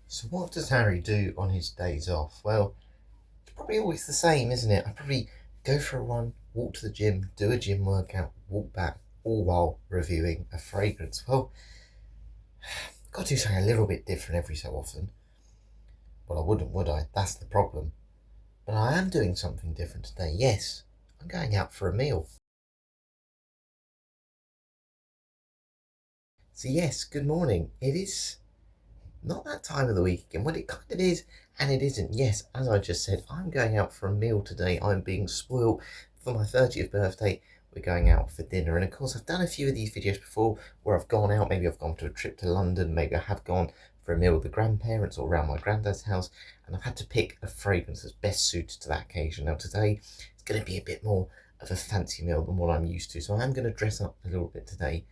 So what does Harry do on his days off? Well, it's probably always the same, isn't it? I probably go for a run, walk to the gym, do a gym workout, walk back, all while reviewing a fragrance. Well, I've got to do something a little bit different every so often. Well, I wouldn't, would I? That's the problem. But I am doing something different today. Yes, I'm going out for a meal. So yes, good morning. It is not that time of the week again. Well, it kind of is, and it isn't. Yes, as I just said, I'm going out for a meal today. I'm being spoiled for my 30th birthday. We're going out for dinner, and of course, I've done a few of these videos before where I've gone out. Maybe I've gone to a trip to London. Maybe I have gone for a meal with the grandparents or around my granddad's house, and I've had to pick a fragrance that's best suited to that occasion. Now, today it's going to be a bit more of a fancy meal than what I'm used to, so I am going to dress up a little bit today.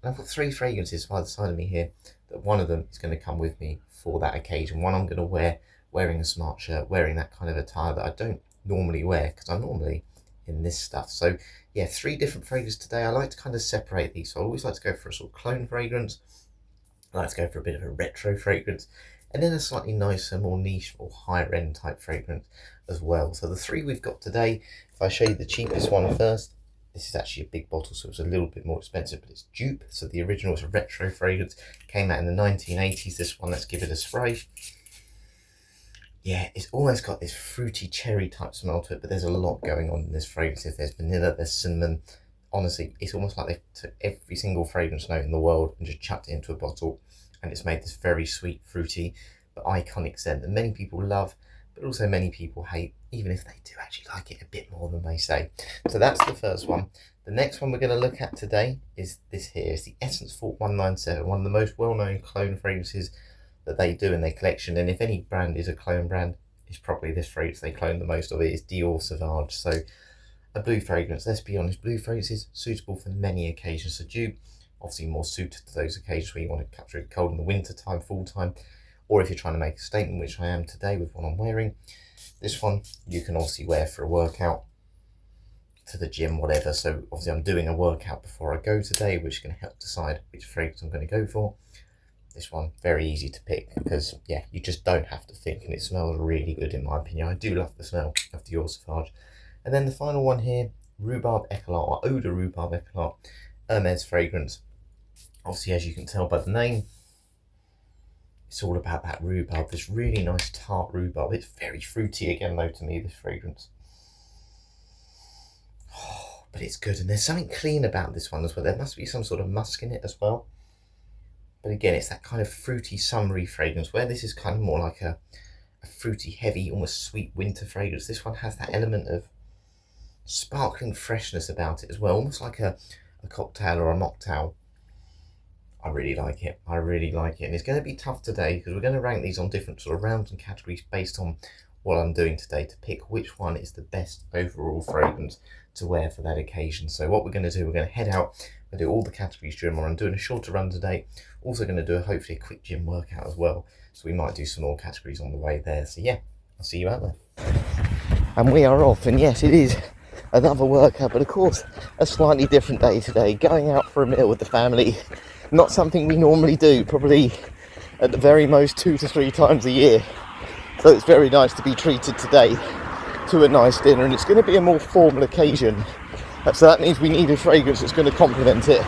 And I've got three fragrances by the side of me here. That one of them is going to come with me for that occasion. One I'm going to wear wearing a smart shirt, wearing that kind of attire that I don't normally wear because I'm normally in this stuff. So yeah, three different fragrances today. I like to kind of separate these. So I always like to go for a sort of clone fragrance. I like to go for a bit of a retro fragrance. And then a slightly nicer, more niche or higher end type fragrance as well. So the three we've got today, if I show you the cheapest one first, this is actually a big bottle, so it's a little bit more expensive, but it's Joop. So the original is a retro fragrance, came out in the 1980s. This one, let's give it a spray. Yeah, it's almost got this fruity cherry type smell to it, but there's a lot going on in this fragrance. If there's vanilla, there's cinnamon. Honestly, it's almost like they took every single fragrance note in the world and just chucked it into a bottle, and it's made this very sweet, fruity, but iconic scent that many people love, but also many people hate, even if they do actually like it a bit more than they say. So that's the first one. The next one we're going to look at today is this here. It's the Essence Fort 197, one of the most well-known clone fragrances that they do in their collection. And if any brand is a clone brand, it's probably this fragrance they clone the most of. It is Dior Sauvage. So a blue fragrance, let's be honest, blue fragrances suitable for many occasions. So Joop, obviously more suited to those occasions where you want to capture it cold in the winter time, full time, or if you're trying to make a statement, which I am today with what I'm wearing. This one you can obviously wear for a workout, to the gym, whatever. So obviously I'm doing a workout before I go today, which is going to help decide which fragrance I'm going to go for. This one, very easy to pick because, yeah, you just don't have to think, and it smells really good in my opinion. I do love the smell of the Sauvage. And then the final one here, Rhubarbe Eclat, or Eau de Rhubarbe Eclat, Hermes fragrance. Obviously, as you can tell by the name, it's all about that rhubarb, this really nice tart rhubarb. It's very fruity again though to me, this fragrance. Oh, but it's good, and there's something clean about this one as well. There must be some sort of musk in it as well. But again, it's that kind of fruity, summery fragrance, where this is kind of more like a fruity, heavy, almost sweet winter fragrance. This one has that element of sparkling freshness about it as well, almost like a cocktail or a mocktail. I really like it. I really like it. And it's going to be tough today because we're going to rank these on different sort of rounds and categories based on what I'm doing today to pick which one is the best overall fragrance to wear for that occasion. So what we're going to do, we're going to head out and do all the categories during my run. I'm doing a shorter run today. Also going to do hopefully a quick gym workout as well. So we might do some more categories on the way there. So yeah, I'll see you out there. And we are off, and yes, it is another workout, but of course a slightly different day today. Going out for a meal with the family, not something we normally do, probably at the very most 2 to 3 times a year. So it's very nice to be treated today to a nice dinner, and it's going to be a more formal occasion. So that means we need a fragrance that's going to complement it.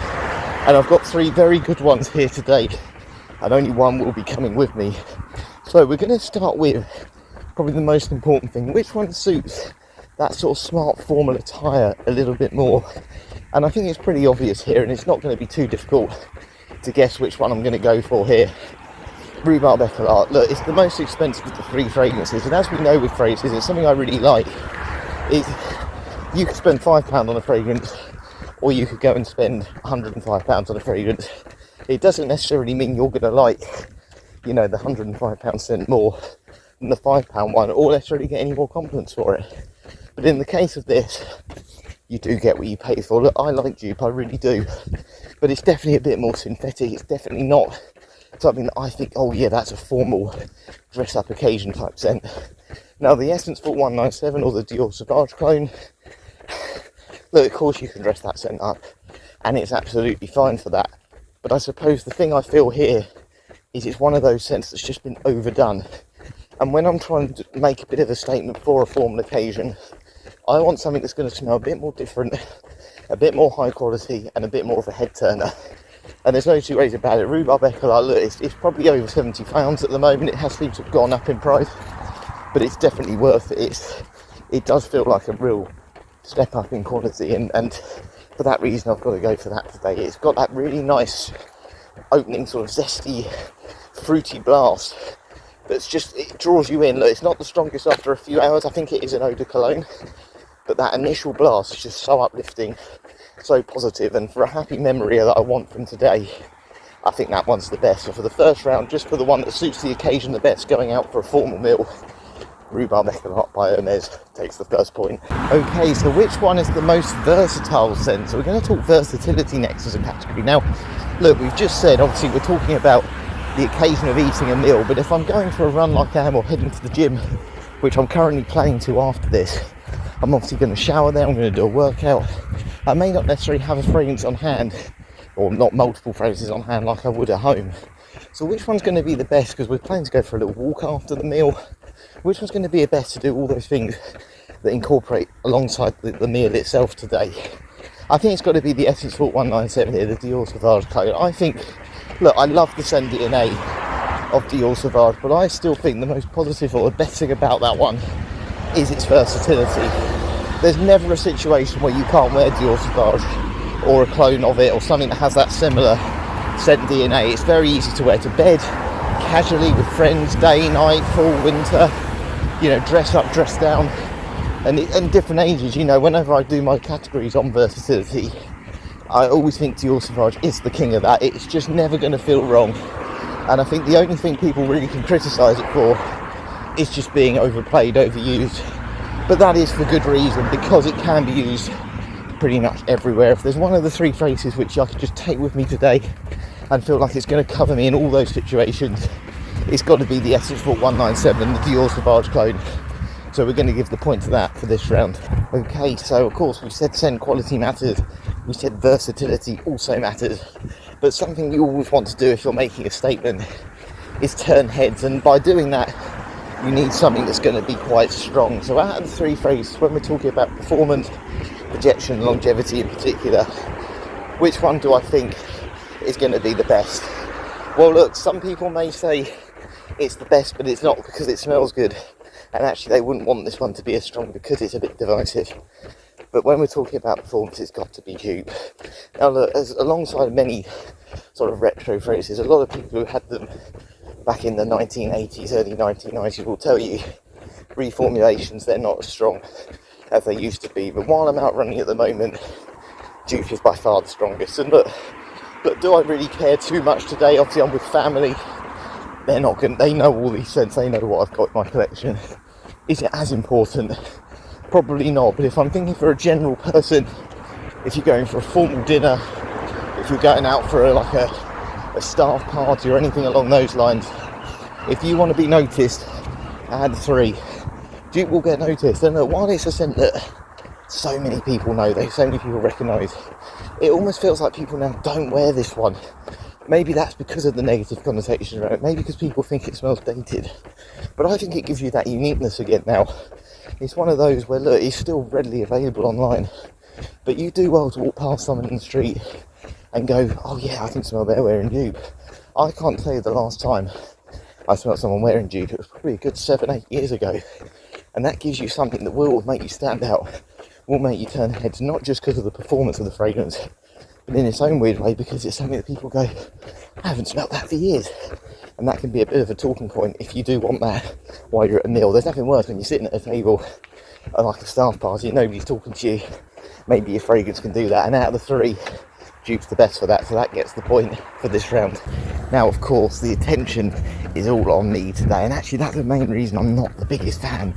And I've got 3 very good ones here today, and only one will be coming with me. So we're going to start with probably the most important thing. Which one suits that sort of smart formal attire a little bit more? And I think it's pretty obvious here, and it's not going to be too difficult to guess which one I'm going to go for here. Rhubarbe Eclat. Look, it's the most expensive of the 3 fragrances, and as we know with fragrances, it's something I really like. Is you could spend £5 on a fragrance, or you could go and spend £105 on a fragrance. It doesn't necessarily mean you're going to like, the £105 scent more than the £5 one, or necessarily get any more compliments for it. But in the case of this, you do get what you pay for. Look, I like Joop, I really do, but it's definitely a bit more synthetic. It's definitely not something that I think, oh yeah, that's a formal dress up occasion type scent. Now the Essence Fort 197 or the Dior Sauvage clone, look, of course you can dress that scent up, and it's absolutely fine for that. But I suppose the thing I feel here is it's one of those scents that's just been overdone. And when I'm trying to make a bit of a statement for a formal occasion, I want something that's going to smell a bit more different, a bit more high quality, and a bit more of a head turner. And there's no two ways about it. Rhubarb Echolite, look, it's probably over £70 at the moment. It has seemed to have gone up in price, but it's definitely worth it. It does feel like a real step up in quality, and for that reason I've got to go for that today. It's got that really nice opening sort of zesty, fruity blast that's just, it draws you in. Look, it's not the strongest after a few hours. I think it is an eau de cologne, but that initial blast is just so uplifting, so positive, and for a happy memory that I want from today, I think that one's the best. So for the first round, just for the one that suits the occasion the best, going out for a formal meal, Rhubarb Echolite by Hermes takes the first point. Okay, so which one is the most versatile scent? So we're going to talk versatility next as a category. Now, look, we've just said, obviously, we're talking about the occasion of eating a meal, but if I'm going for a run like I am or heading to the gym, which I'm currently planning to after this, I'm obviously going to shower there, I'm going to do a workout. I may not necessarily have a fragrance on hand, or not multiple fragrances on hand like I would at home. So which one's going to be the best? Because we're planning to go for a little walk after the meal. Which one's going to be the best to do all those things that incorporate alongside the meal itself today? I think it's got to be the Essence Vault 197 here, the Dior Sauvage cologne. I think, look, I love the scent DNA of Dior Sauvage, but I still think the most positive or the best thing about that one is its versatility. There's never a situation where you can't wear Dior Sauvage or a clone of it or something that has that similar scent DNA. It's very easy to wear to bed, casually with friends, day, night, fall, winter, you know, dress up, dress down, and different ages. You know, whenever I do my categories on versatility, I always think Dior Sauvage is the king of that. It's just never going to feel wrong, and I think the only thing people really can criticise it for is just being overplayed, overused, but that is for good reason, because it can be used pretty much everywhere. If there's one of the three phrases which I could just take with me today and feel like it's going to cover me in all those situations, it's got to be the Essence Vault 197, the Dior Sauvage clone. So we're going to give the point to that for this round. Okay, so of course we said scent quality matters, we said versatility also matters, but something you always want to do if you're making a statement is turn heads, and by doing that you need something that's going to be quite strong. So out of the three phrases, when we're talking about performance, projection, longevity in particular, which one do I think is going to be the best? Well, look, some people may say it's the best, but it's not, because it smells good, and actually they wouldn't want this one to be as strong because it's a bit divisive. But when we're talking about performance, it's got to be Joop. Now look, alongside many sort of retro phrases, a lot of people who had them back in the 1980s, early 1990s will tell you reformulations, they're not as strong as they used to be. But while I'm out running at the moment, Joop is by far the strongest. And look, do I really care too much today? Obviously I'm with family, they're not going, they know all these scents, they know what I've got in my collection. Is it as important? Probably not. But if I'm thinking for a general person, if you're going for a formal dinner, if you're going out for a staff party or anything along those lines, if you want to be noticed, add three. Joop will get noticed. And look, while it's a scent that so many people know, so many people recognise, it almost feels like people now don't wear this one. Maybe that's because of the negative connotation around it, maybe because people think it smells dated, but I think it gives you that uniqueness again now. It's one of those where, look, it's still readily available online, but you do well to walk past someone in the street and go, oh yeah, I can smell they're wearing Joop. I can't tell you the last time I smelled someone wearing Joop. It was probably a good 7-8 years ago, and that gives you something that will make you stand out, will make you turn heads, not just because of the performance of the fragrance, but in its own weird way, because it's something that people go, I haven't smelled that for years. And that can be a bit of a talking point if you do want that while you're at a meal. There's nothing worse when you're sitting at a table at like a staff party and nobody's talking to you. Maybe your fragrance can do that, and out of the three, Joop's the best for that, so that gets the point for this round. Now, of course, the attention is all on me today, and actually that's the main reason I'm not the biggest fan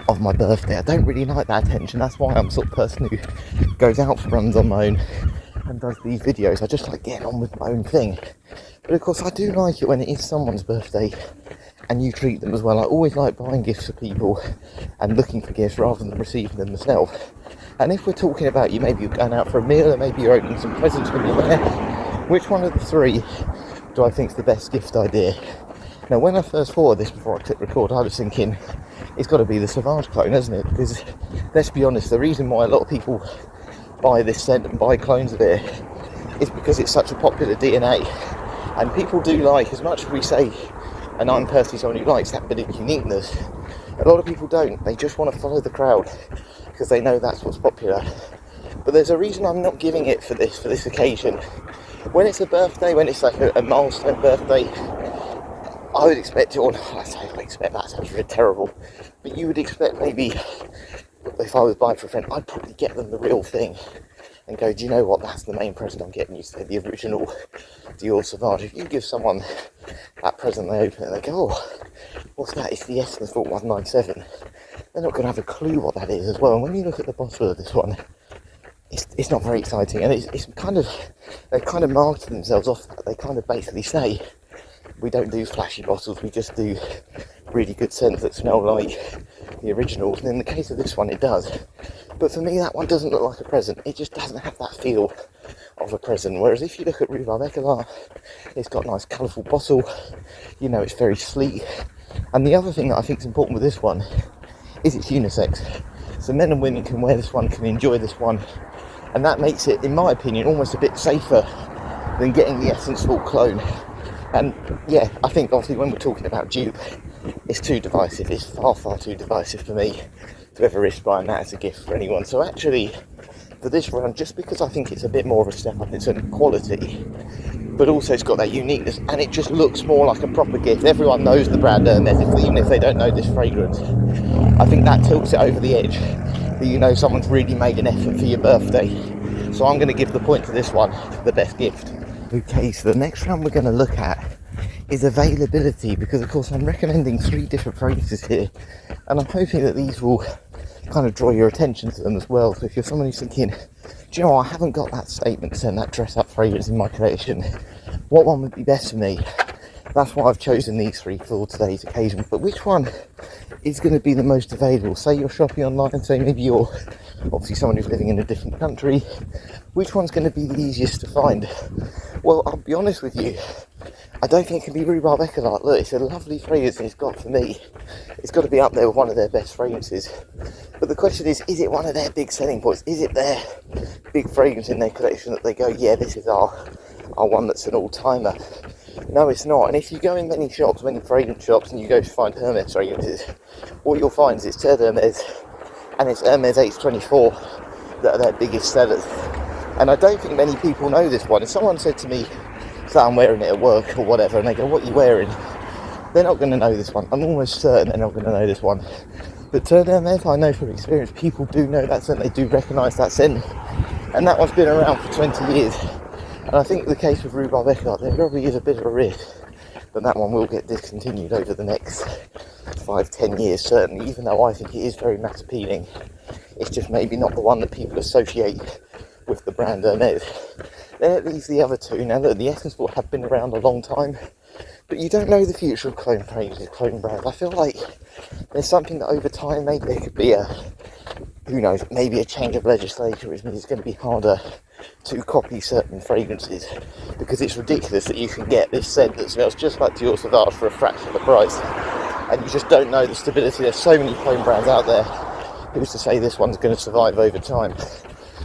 of my birthday. I don't really like that attention. That's why I'm the sort of person who goes out for runs on my own and does these videos. I just like getting on with my own thing. But of course I do like it when it is someone's birthday and you treat them as well. I always like buying gifts for people and looking for gifts rather than receiving them myself. And if we're talking about maybe you're going out for a meal, or maybe you're opening some presents when you're there, which one of the three do I think is the best gift idea? Now, when I first thought of this before I clicked record, I was thinking it's got to be the Sauvage clone, hasn't it? Because let's be honest, the reason why a lot of people buy this scent and buy clones of it is because it's such a popular DNA, and people do like, as much as we say, and I'm personally someone who likes that bit of uniqueness, a lot of people don't. They just want to follow the crowd because they know that's what's popular. But there's a reason I'm not giving it for this occasion. When it's a birthday, when it's like a milestone birthday, I would expect it, or I say I expect, that sounds really terrible, but you would expect maybe, if I was buying for a friend, I'd probably get them the real thing and go, do you know what, that's the main present I'm getting you today, the original Dior Sauvage. If you give someone that present, they open it and they go, oh, what's that? It's the Essence Vault 197. They're not going to have a clue what that is as well. And when you look at the bottle of this one, it's not very exciting, and it's kind of, they kind of marketed themselves off that. They kind of basically say, we don't do flashy bottles, we just do really good scents that smell like the originals. And in the case of this one, it does. But for me, that one doesn't look like a present. It just doesn't have that feel of a present. Whereas if you look at Rhubarb Eclat, it's got a nice colourful bottle, you know, it's very sleek. And the other thing that I think is important with this one is it's unisex. So men and women can wear this one, can enjoy this one, and that makes it, in my opinion, almost a bit safer than getting the Essence Vault clone. And yeah, I think obviously when we're talking about Joop, it's too divisive. It's far, far too divisive for me to ever risk buying that as a gift for anyone. So actually, for this run, just because I think it's a bit more of a step up in terms of quality, but also it's got that uniqueness, and it just looks more like a proper gift. Everyone knows the brand Hermes, even if they don't know this fragrance. I think that tilts it over the edge, that you know someone's really made an effort for your birthday. So I'm going to give the point to this one, the best gift. Okay, so the next round we're going to look at is availability, because of course I'm recommending 3 different fragrances here, and I'm hoping that these will kind of draw your attention to them as well. So if you're someone who's thinking, do you know what, I haven't got that statement scent, that dress up fragrance in my collection, what one would be best for me? That's why I've chosen these 3 for today's occasion. But which one is going to be the most available? Say you're shopping online, say maybe you're obviously someone who's living in a different country, which one's going to be the easiest to find? Well, I'll be honest with you, I don't think it can be Rhubarb Eclat. Look, it's a lovely fragrance, and it's got, for me, it's got to be up there with one of their best fragrances. But the question is it one of their big selling points? Is it their big fragrance in their collection that they go, yeah, this is our one that's an all-timer? No, it's not. And if you go in many shops, many fragrance shops, and you go to find Hermes fragrances, what you'll find is it's Terre d'Hermes and it's Hermes H24 that are their biggest sellers. And I don't think many people know this one. If someone said to me, say I'm wearing it at work or whatever, and they go, what are you wearing? They're not going to know this one. I'm almost certain they're not going to know this one. But Terre d'Hermes, I know from experience, people do know that scent, they do recognise that scent. And that one's been around for 20 years. And I think the case with Rhubarb Eclat, there probably is a bit of a risk that that one will get discontinued over the next 5-10 years, certainly, even though I think it is very mass appealing. It's just maybe not the one that people associate with the brand Hermes. Then it leaves the other 2. Now look, the Essence Vault have been around a long time, but you don't know the future of clone fragrances, clone brands. I feel like there's something that over time, maybe there could be who knows, maybe a change of legislation, which means it's going to be harder to copy certain fragrances, because it's ridiculous that you can get this scent that smells just like Dior Sauvage for a fraction of the price, and you just don't know the stability. There's so many clone brands out there. Who's to say this one's going to survive over time?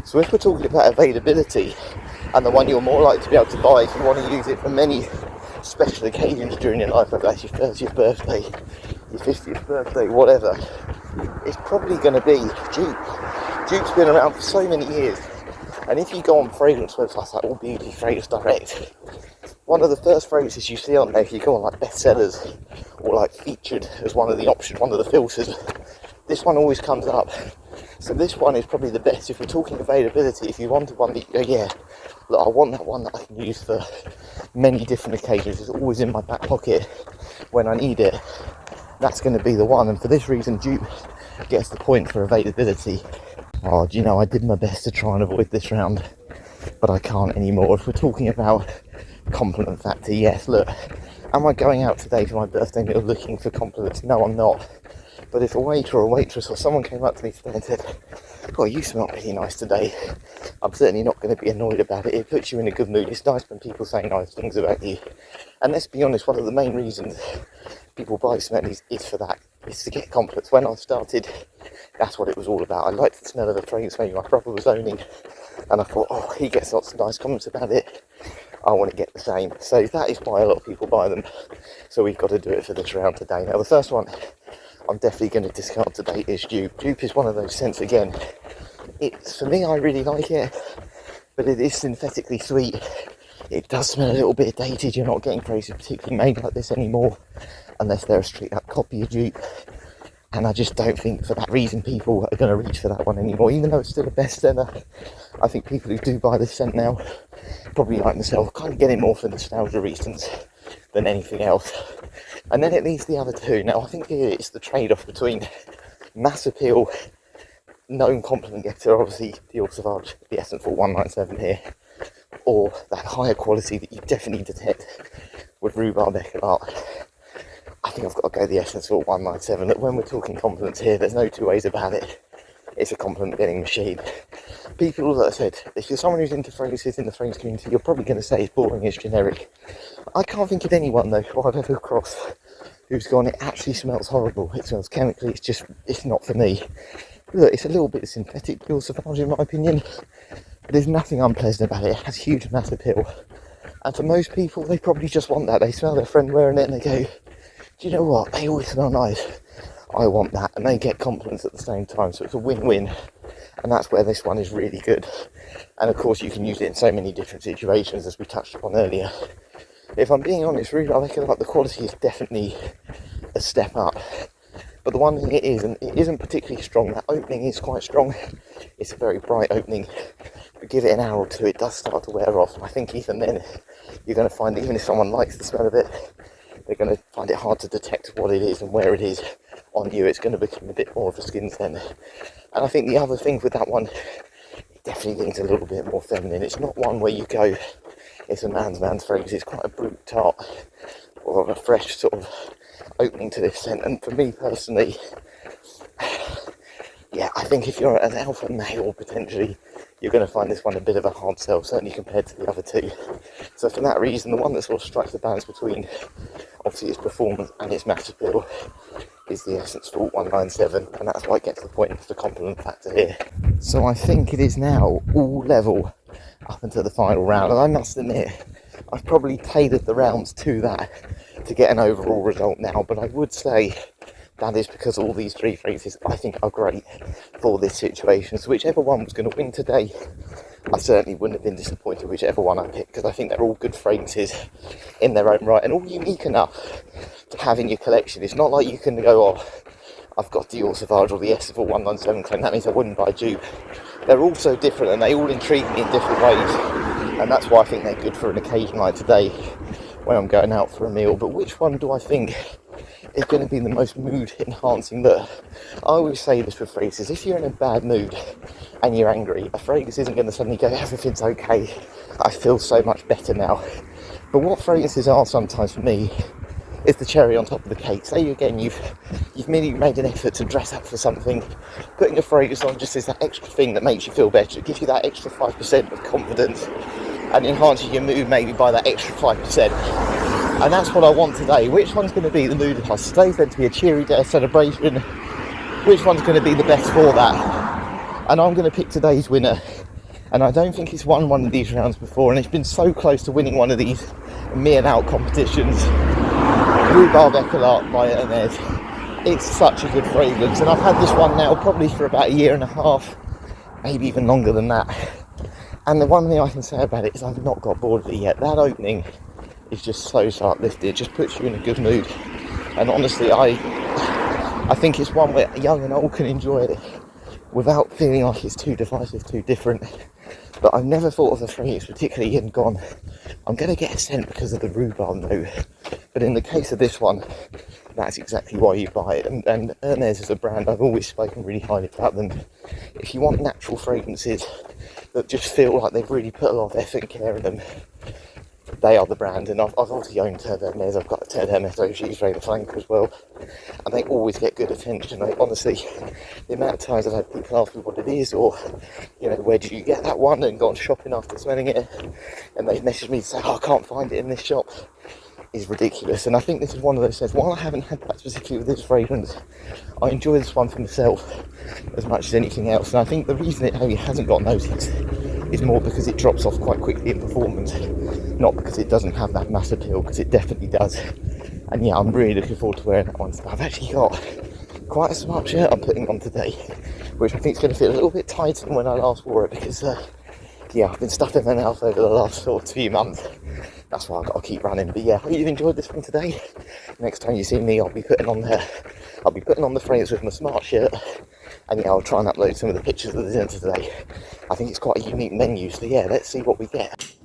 So if we're talking about availability, and the one you're more likely to be able to buy if you want to use it for many special occasions during your life, whether that's your 30th birthday, your 50th birthday, whatever, it's probably going to be Joop. Joop's been around for so many years, and if you go on fragrance websites like All Beauty, Fragrance Direct, one of the first fragrances you see on there, if you go on like bestsellers or like featured as one of the options, one of the filters, this one always comes up. So this one is probably the best if we're talking availability. If you wanted one that you go, yeah, look, I want that one that I can use for many different occasions, it's always in my back pocket when I need it, that's going to be the one. And for this reason, Joop gets the point for availability. Oh, do you know, I did my best to try and avoid this round, but I can't anymore. If we're talking about compliment factor, yes, look, am I going out today for my birthday meal looking for compliments? No, I'm not. But if a waiter or a waitress or someone came up to me today and said, well, you smell really nice today. I'm certainly not going to be annoyed about it. It puts you in a good mood. It's nice when people say nice things about you. And let's be honest, one of the main reasons people buy smellies is for that. It's to get compliments. When I started, that's what it was all about. I liked the smell of the fragrance maybe my brother was owning. And I thought, oh, he gets lots of nice comments about it. I want to get the same. So that is why a lot of people buy them. So we've got to do it for this round today. Now, the first one I'm definitely going to discard today is Joop. Joop is one of those scents again. It's, for me, I really like it, but it is synthetically sweet. It does smell a little bit dated. You're not getting phrases particularly made like this anymore, unless they're a straight up copy of Joop. And I just don't think for that reason people are going to reach for that one anymore, even though it's still a bestseller. I think people who do buy this scent now, probably like myself, kind of get it more for nostalgia reasons than anything else. And then it leaves the other two. Now I think here it's the trade-off between mass appeal, known compliment getter, obviously Dior Sauvage, the Essence for 197 here, or that higher quality that you definitely detect with Rhubarb Eclat. I think I've got to go the Essence for 197. Look, when we're talking compliments here, there's no two ways about it. It's a compliment getting machine. People, that I said, if you're someone who's into fragrances in the fragrance community, you're probably going to say it's boring, it's generic. I can't think of anyone though who I've ever crossed who's gone, it actually smells horrible, it smells chemically, it's not for me. Look, it's a little bit synthetic, Dior Sauvage in my opinion, but there's nothing unpleasant about it. It has huge mass appeal. And for most people, they probably just want that. They smell their friend wearing it and they go, do you know what, they always smell nice. I want that, and they get compliments at the same time, so it's a win-win. And that's where this one is really good. And of course you can use it in so many different situations, as we touched upon earlier. If I'm being honest, really, I reckon like the quality is definitely a step up. But the one thing it is, and it isn't particularly strong, that opening is quite strong. It's a very bright opening. But give it an hour or two, it does start to wear off. And I think even then, you're going to find that even if someone likes the smell of it, they're going to find it hard to detect what it is and where it is on you. It's going to become a bit more of a skin scent. And I think the other thing with that one, it definitely leans a little bit more feminine. It's not one where you go, it's a man's fragrance. It's quite a brute tart or a fresh sort of opening to this scent. And for me personally, yeah, I think if you're an alpha male potentially, you're going to find this one a bit of a hard sell, certainly compared to the other two. So for that reason, the one that sort of strikes the balance between obviously its performance and its mass appeal is the Essence Fault 197, and that's why it gets to the point of the compliment factor here. So I think it is now all level up until the final round, and I must admit, I've probably tailored the rounds to that to get an overall result now, but I would say that is because all these three fragrances I think are great for this situation. So whichever one was going to win today, I certainly wouldn't have been disappointed whichever one I picked, because I think they're all good fragrances in their own right and all unique enough to have in your collection. It's not like you can go, oh, I've got Dior Sauvage or the Essence 197 clone, that means I wouldn't buy Joop. They're all so different and they all intrigue me in different ways, and that's why I think they're good for an occasion like today when I'm going out for a meal. But which one do I think is going to be the most mood enhancing? That I always say this with fragrances, if you're in a bad mood and you're angry, a fragrance isn't going to suddenly go, everything's okay, I feel so much better now. But what fragrances are sometimes for me is the cherry on top of the cake. Say again, you've merely made an effort to dress up for something, putting a fragrance on just is that extra thing that makes you feel better. It gives you that extra 5% of confidence and enhances your mood maybe by that extra 5%. And that's what I want today. Which one's going to be the mood enhancer? Today's meant to be a cheery day, a celebration. Which one's going to be the best for that? And I'm going to pick today's winner. And I don't think it's won one of these rounds before, and it's been so close to winning one of these me and out competitions. Rhubarb Eclat by Hermes. It's such a good fragrance, and I've had this one now probably for about a year and a half, maybe even longer than that. And the one thing I can say about it is I've not got bored of it yet. That opening is just so uplifted. It just puts you in a good mood. And honestly, I think it's one where young and old can enjoy it without feeling like it's too divisive, too different. But I've never thought of the fragrance particularly and gone, I'm going to get a scent because of the rhubarb note. But in the case of this one, that's exactly why you buy it. And Hermes is a brand, I've always spoken really highly about them. If you want natural fragrances that just feel like they've really put a lot of effort and care in them, they are the brand, and I've obviously owned Hermes. I've got a Hermes OG Fragrance Flanker as well, and they always get good attention. Like, honestly, the amount of times I've had people ask me what it is, or, you know, where did you get that one, and gone shopping after smelling it, and they message me to say, oh, I can't find it in this shop, is ridiculous. And I think this is one of those things, while I haven't had that specifically with this fragrance, I enjoy this one for myself as much as anything else. And I think the reason it maybe hasn't got noticed is more because it drops off quite quickly in performance, not because it doesn't have that mass appeal, because it definitely does. And yeah, I'm really looking forward to wearing that one. So I've actually got quite a smart shirt I'm putting on today, which I think is going to feel a little bit tighter than when I last wore it, because yeah, I've been stuffing my mouth over the last sort of few months. That's why I've got to keep running. But yeah, I hope you've enjoyed this one today. Next time you see me, I'll be putting on the frames with my smart shirt, and yeah, I'll try and upload some of the pictures of the dinner today. I think it's quite a unique menu, so yeah, let's see what we get.